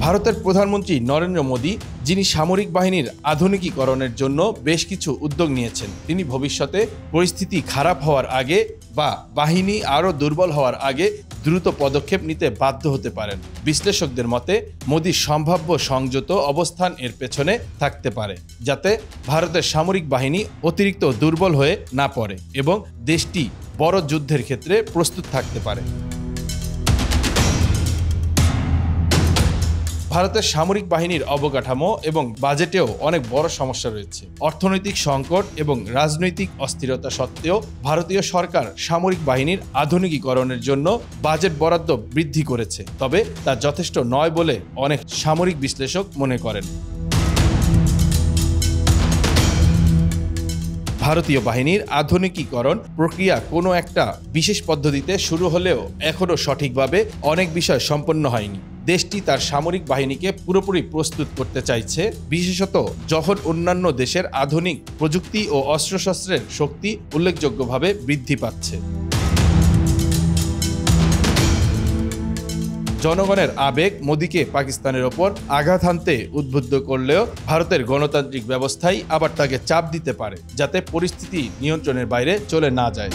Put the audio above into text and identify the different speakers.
Speaker 1: ভারতের প্রধানমন্ত্রী নরেন্দ্র মোদী, যিনি সামরিক বাহিনীর আধুনিকীকরণের জন্য বেশ কিছু উদ্যোগ নিয়েছেন, তিনি ভবিষ্যতে পরিস্থিতি খারাপ হওয়ার আগে বা বাহিনী আরও দুর্বল হওয়ার আগে দ্রুত পদক্ষেপ নিতে বাধ্য হতে পারেন। বিশ্লেষকদের মতে মোদীর সম্ভাব্য সংযত অবস্থান এর পেছনে থাকতে পারে, যাতে ভারতের সামরিক বাহিনী অতিরিক্ত দুর্বল হয়ে না পড়ে এবং দেশটি বড় যুদ্ধের ক্ষেত্রে প্রস্তুত থাকতে পারে। ভারতের সামরিক বাহিনীর অবকাঠামো এবং বাজেটেও অনেক বড় সমস্যা রয়েছে। অর্থনৈতিক সংকট এবং রাজনৈতিক অস্থিরতা সত্ত্বেও ভারতীয় সরকার সামরিক বাহিনীর আধুনিকীকরণের জন্য বাজেট বরাদ্দ বৃদ্ধি করেছে, তবে তা যথেষ্ট নয় বলে অনেক সামরিক বিশ্লেষক মনে করেন। ভারতীয় বাহিনীর আধুনিকীকরণ প্রক্রিয়া কোনো একটা বিশেষ পদ্ধতিতে শুরু হলেও এখনও সঠিকভাবে অনেক বিষয় সম্পন্ন হয়নি। দেশটি তার সামরিক বাহিনীকে পুরোপুরি প্রস্তুত করতে চাইছে, বিশেষত যখন অন্যান্য দেশের আধুনিক প্রযুক্তি ও অস্ত্রশস্ত্রের শক্তি উল্লেখযোগ্যভাবে বৃদ্ধি পাচ্ছে। জনগণের আবেগ মোদীকে পাকিস্তানের ওপর আঘাত হানতে উদ্বুদ্ধ করলেও ভারতের গণতান্ত্রিক ব্যবস্থাই আবার তাকে চাপ দিতে পারে, যাতে পরিস্থিতি নিয়ন্ত্রণের বাইরে চলে না যায়।